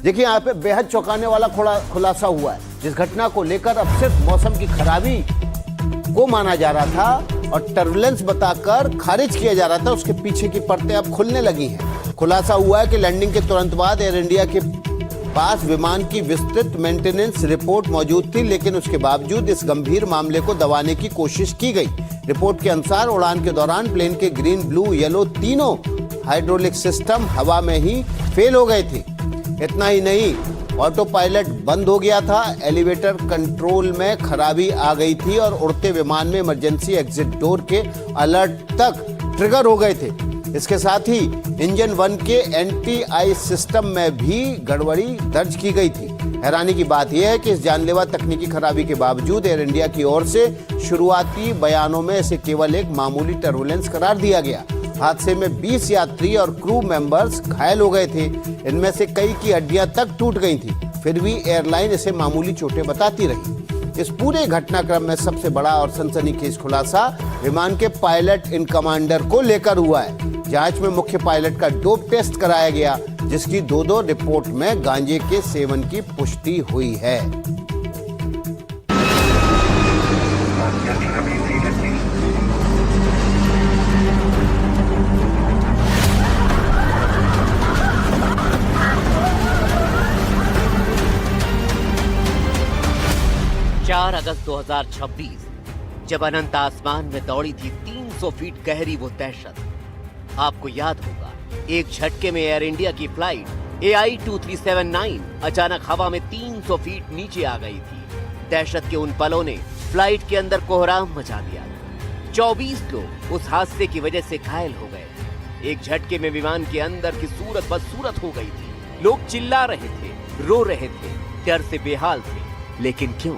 देखिए यहाँ पे बेहद चौंकाने वाला खुलासा हुआ है। जिस घटना को लेकर अब सिर्फ मौसम की खराबी को माना जा रहा था और टर्बुलेंस बताकर खारिज किया जा रहा था, उसके पीछे की परतें अब खुलने लगी हैं। खुलासा हुआ है कि लैंडिंग के तुरंत बाद एयर इंडिया के पास विमान की विस्तृत मेंटेनेंस रिपोर्ट मौजूद थी, लेकिन उसके बावजूद इस गंभीर मामले को दबाने की कोशिश की गई। रिपोर्ट के अनुसार उड़ान के दौरान प्लेन के ग्रीन, ब्लू, येलो तीनों हाइड्रोलिक सिस्टम हवा में ही फेल हो गए थे। इतना ही नहीं, ऑटो पायलट बंद हो गया था, एलिवेटर कंट्रोल में खराबी आ गई थी और उड़ते विमान में इमरजेंसी एग्जिट डोर के अलर्ट तक ट्रिगर हो गए थे। इसके साथ ही इंजन 1 के एंटी आई सिस्टम में भी गड़बड़ी दर्ज की गई थी। हैरानी की बात यह है कि इस जानलेवा तकनीकी खराबी के बावजूद एयर इंडिया की ओर से शुरुआती बयानों में इसे केवल एक मामूली टर्बुलेंस करार दिया गया। हादसे में 20 यात्री और क्रू मेंबर्स घायल हो गए थे। इनमें से कई की हड्डियां तक टूट गई थी। फिर भी एयरलाइन इसे मामूली चोटें बताती रही। इस पूरे घटनाक्रम में सबसे बड़ा और सनसनीखेज खुलासा विमान के पायलट इन कमांडर को लेकर हुआ है। जांच में मुख्य पायलट का डोप टेस्ट कराया गया, जिसकी दो रिपोर्ट में गांजे के सेवन की पुष्टि हुई है। 4 अगस्त 2026 जब अनंत आसमान में दौड़ी थी 300 फीट गहरी वो दहशत। आपको याद होगा, एक झटके में एयर इंडिया की फ्लाइट AI-2379 अचानक हवा में 300 फीट नीचे आ गई थी। दहशत के उन पलों ने फ्लाइट के अंदर कोहराम मचा दिया। 24 लोग उस हादसे की वजह से घायल हो गए। एक झटके में विमान के अंदर की सूरत बदसूरत हो गई थी। लोग चिल्ला रहे थे, रो रहे थे, डर से बेहाल थे। लेकिन क्यों?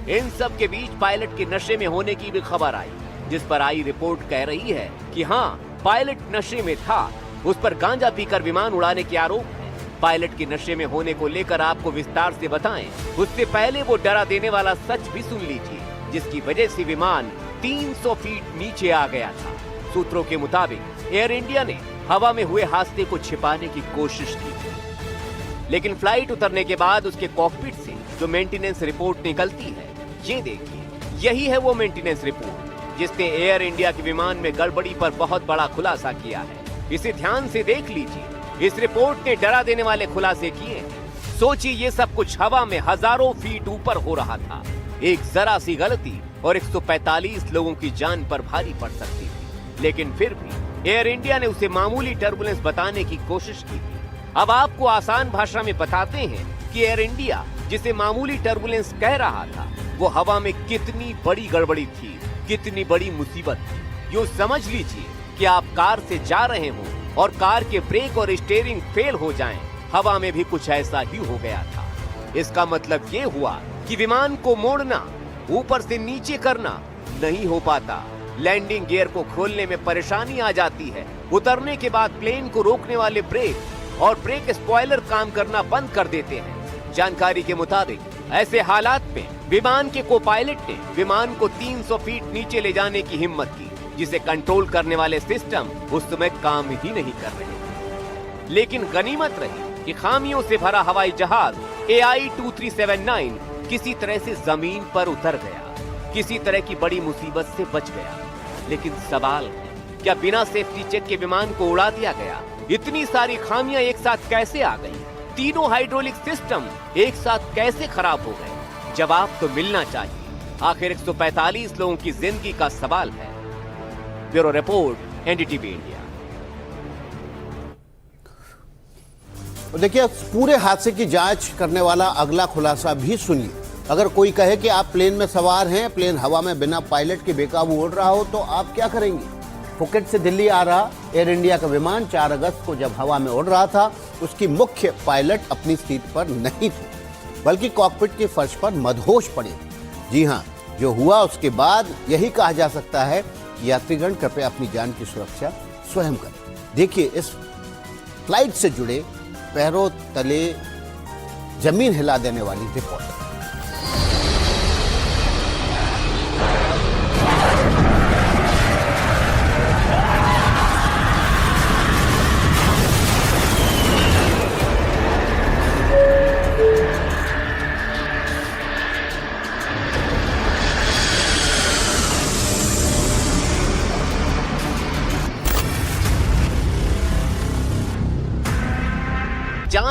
इन सब के बीच पायलट के नशे में होने की भी खबर आई, जिस पर आई रिपोर्ट कह रही है कि हाँ, पायलट नशे में था। उस पर गांजा पीकर विमान उड़ाने के आरोप है। पायलट के नशे में होने को लेकर आपको विस्तार से बताएं, उससे पहले वो डरा देने वाला सच भी सुन लीजिए, जिसकी वजह से विमान 300 फीट नीचे आ गया था। सूत्रों के मुताबिक एयर इंडिया ने हवा में हुए हादसे को छिपाने की कोशिश की थी, लेकिन फ्लाइट उतरने के बाद उसके कॉकपिट से जो मेंटेनेंस रिपोर्ट निकलती है, ये देखिए, यही है वो मेंटेनेंस रिपोर्ट जिसने एयर इंडिया के विमान में गड़बड़ी पर बहुत बड़ा खुलासा किया है। इसे ध्यान से देख लीजिए। इस रिपोर्ट ने डरा देने वाले खुलासे किए। सोचिए, ये सब कुछ हवा में हजारों फीट ऊपर हो रहा था। एक जरा सी गलती और 145 लोगों की जान पर भारी पड़ सकती थी, लेकिन फिर भी एयर इंडिया ने उसे मामूली टर्बुलेंस बताने की कोशिश की थी। अब आपको आसान भाषा में बताते हैं कि एयर इंडिया जिसे मामूली टर्बुलेंस कह रहा था, वो हवा में कितनी बड़ी गड़बड़ी थी, कितनी बड़ी मुसीबत थी। यूं समझ लीजिए कि आप कार से जा रहे हो और कार के ब्रेक और स्टीयरिंग फेल हो जाएं। हवा में भी कुछ ऐसा ही हो गया था। इसका मतलब ये हुआ कि विमान को मोड़ना, ऊपर से नीचे करना नहीं हो पाता। लैंडिंग गियर को खोलने में परेशानी आ जाती है। उतरने के बाद प्लेन को रोकने वाले ब्रेक और ब्रेक स्पॉइलर काम करना बंद कर देते हैं। जानकारी के मुताबिक ऐसे हालात में विमान के को पायलट ने विमान को 300 फीट नीचे ले जाने की हिम्मत की, जिसे कंट्रोल करने वाले सिस्टम उस समय काम ही नहीं कर रहे थे। लेकिन गनीमत रही कि खामियों से भरा हवाई जहाज AI-2379 किसी तरह से जमीन पर उतर गया, किसी तरह की बड़ी मुसीबत से बच गया। लेकिन सवाल है, क्या बिना सेफ्टी चेक के विमान को उड़ा दिया गया? इतनी सारी खामियां एक साथ कैसे आ गई? तीनों हाइड्रोलिक सिस्टम एक साथ कैसे खराब हो गए? जवाब तो मिलना चाहिए। आखिर 145 लोगों की जिंदगी का सवाल है। Bureau report, NDTV India. देखिए, पूरे हादसे की जांच करने वाला अगला खुलासा भी सुनिए। अगर कोई कहे कि आप प्लेन में सवार हैं, प्लेन हवा में बिना पायलट के बेकाबू उड़ रहा हो, तो आप क्या करेंगे? फुकेट से दिल्ली आ रहा एयर इंडिया का विमान 4 अगस्त को जब हवा में उड़ रहा था, उसकी मुख्य पायलट अपनी सीट पर नहीं थी, बल्कि कॉकपिट के फर्श पर मदहोश पड़े। जी हाँ, जो हुआ उसके बाद यही कहा जा सकता है कि यात्रीगण कृपया अपनी जान की सुरक्षा स्वयं करें। देखिए इस फ्लाइट से जुड़े पैरों तले जमीन हिला देने वाली रिपोर्ट।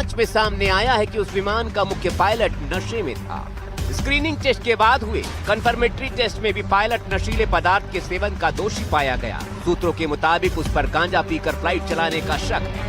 जांच में सामने आया है कि उस विमान का मुख्य पायलट नशे में था। स्क्रीनिंग टेस्ट के बाद हुए कंफर्मेटरी टेस्ट में भी पायलट नशीले पदार्थ के सेवन का दोषी पाया गया। सूत्रों के मुताबिक उस पर गांजा पीकर फ्लाइट चलाने का शक है।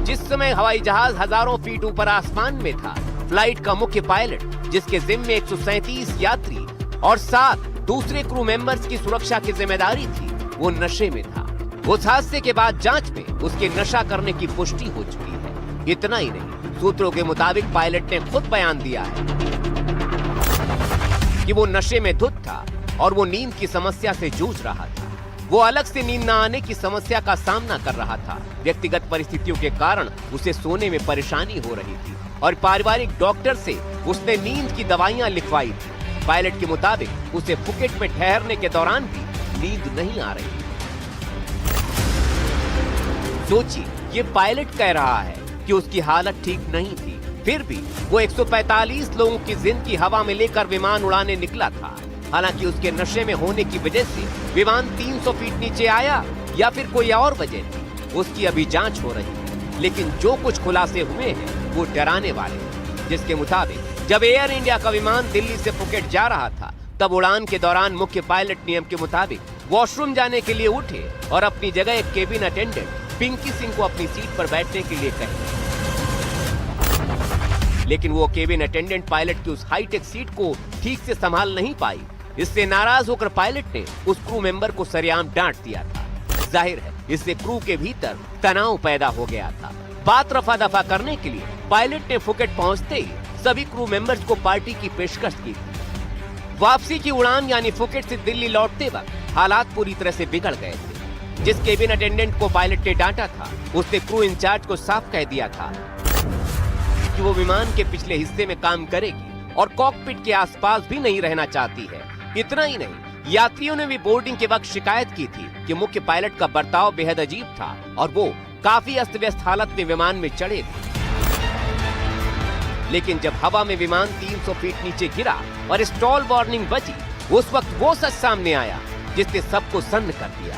जिस समय हवाई जहाज हजारों फीट ऊपर आसमान में था, फ्लाइट का मुख्य पायलट, जिसके जिम्मे 137 यात्री और 7 दूसरे क्रू मेंबर्स की सुरक्षा की जिम्मेदारी थी, वो नशे में था। उस हादसे के बाद जांच में उसके नशा करने की पुष्टि हो चुकी है। इतना ही नहीं, सूत्रों के मुताबिक पायलट ने खुद बयान दिया है कि वो नशे में धुत था और वो नींद की समस्या से जूझ रहा था। वो अलग से नींद न आने की समस्या का सामना कर रहा था। व्यक्तिगत परिस्थितियों के कारण उसे सोने में परेशानी हो रही थी और पारिवारिक डॉक्टर से उसने नींद की दवाइयां लिखवाई थी। पायलट के मुताबिक उसे फुकेट में ठहरने के दौरान भी नींद नहीं आ रही। सोचिए, ये पायलट कह रहा है कि उसकी हालत ठीक नहीं थी, फिर भी वो 145 लोगों की जिंदगी हवा में लेकर विमान उड़ाने निकला था। हालांकि उसके नशे में होने की वजह से विमान 300 फीट नीचे आया या फिर कोई और वजह थी, उसकी अभी जांच हो रही है। लेकिन जो कुछ खुलासे हुए हैं वो डराने वाले हैं। जिसके मुताबिक जब एयर इंडिया का विमान दिल्ली से फुकेट जा रहा था, तब उड़ान के दौरान मुख्य पायलट नियम के मुताबिक वॉशरूम जाने के लिए उठे और अपनी जगह एक केबिन अटेंडेंट पिंकी सिंह को अपनी सीट पर बैठने के लिए कहे। लेकिन वो केबिन अटेंडेंट पायलट की उस हाईटेक सीट को ठीक से संभाल नहीं पाई। इससे नाराज होकर पायलट ने उस क्रू मेंबर को सरेआम डांट दिया था। जाहिर है, इससे क्रू के भीतर तनाव पैदा हो गया था। बात रफा दफा करने के लिए पायलट ने फुकेट पहुंचते ही सभी क्रू मेंबर्स को पार्टी की पेशकश की थी। वापसी की उड़ान यानी फुकेट से दिल्ली लौटते वक्त हालात पूरी तरह से बिगड़ गए थे। जिस केबिन अटेंडेंट को पायलट ने डांटा था, उसने क्रू इंचार्ज को साफ कह दिया था कि वो विमान के पिछले हिस्से में काम करेगी और कॉकपिट के आसपास भी नहीं रहना चाहती है। इतना ही नहीं, यात्रियों ने भी बोर्डिंग के वक्त शिकायत की थी कि मुख्य पायलट का बर्ताव बेहद अजीब था और वो काफी अस्त व्यस्त हालत में विमान में चढ़े थे। लेकिन जब हवा में विमान 300 फीट नीचे गिरा और स्टॉल वार्निंग बजी, उस वक्त वो सच सामने आया जिसने सबको सन्न कर दिया।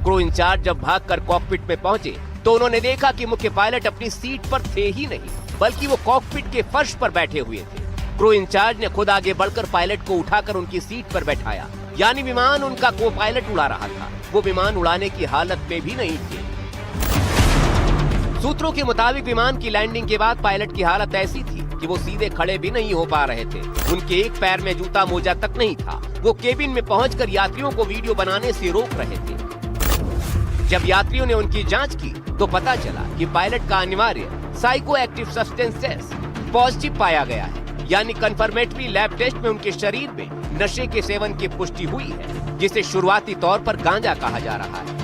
क्रू इंचार्ज जब भागकर कॉकपिट में पहुंचे तो उन्होंने देखा कि मुख्य पायलट अपनी सीट पर थे ही नहीं, बल्कि वो कॉकपिट के फर्श पर बैठे हुए थे। क्रू इंचार्ज ने खुद आगे बढ़कर पायलट को उठाकर उनकी सीट पर बैठाया, यानी विमान उनका को पायलट उड़ा रहा था। वो विमान उड़ाने की हालत में भी नहीं थे। सूत्रों के मुताबिक विमान की लैंडिंग के बाद पायलट की हालत ऐसी थी कि वो सीधे खड़े भी नहीं हो पा रहे थे। उनके एक पैर में जूता मोजा तक नहीं था। वो केबिन में पहुंचकर यात्रियों को वीडियो बनाने से रोक रहे थे। जब यात्रियों ने उनकी जांच की तो पता चला कि पायलट का अनिवार्य psycho active substance test positive पाया गया है, यानी कंफर्मेटरी लैब टेस्ट में उनके शरीर में नशे के सेवन की पुष्टि हुई है, जिसे शुरुआती तौर पर गांजा कहा जा रहा है।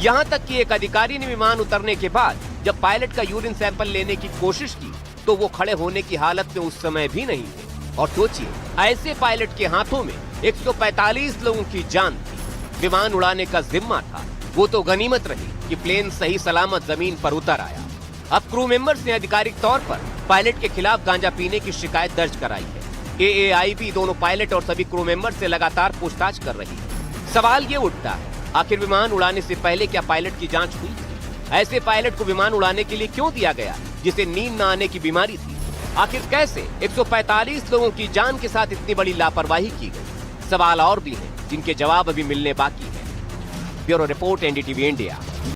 यहाँ तक कि एक अधिकारी ने विमान उतरने के बाद जब पायलट का यूरिन सैंपल लेने की कोशिश की तो वो खड़े होने की हालत में उस समय भी नहीं थे। और सोचिए, ऐसे पायलट के हाथों में 145 लोगों की जान थी। विमान उड़ाने का जिम्मा था। वो तो गनीमत रही कि प्लेन सही सलामत जमीन पर उतर आया। अब क्रू मेंबर्स ने आधिकारिक तौर पर पायलट के खिलाफ गांजा पीने की शिकायत दर्ज कराई है। AAIB दोनों पायलट और सभी क्रू मेंबर्स से लगातार पूछताछ कर रही है। सवाल ये उठता है, आखिर विमान उड़ाने से पहले क्या पायलट की जांच हुई थी? ऐसे पायलट को विमान उड़ाने के लिए क्यों दिया गया जिसे नींद न आने की बीमारी थी? आखिर कैसे 145 लोगों की जान के साथ इतनी बड़ी लापरवाही की गई? सवाल और भी हैं जिनके जवाब अभी मिलने बाकी है। Bureau report, NDTV India.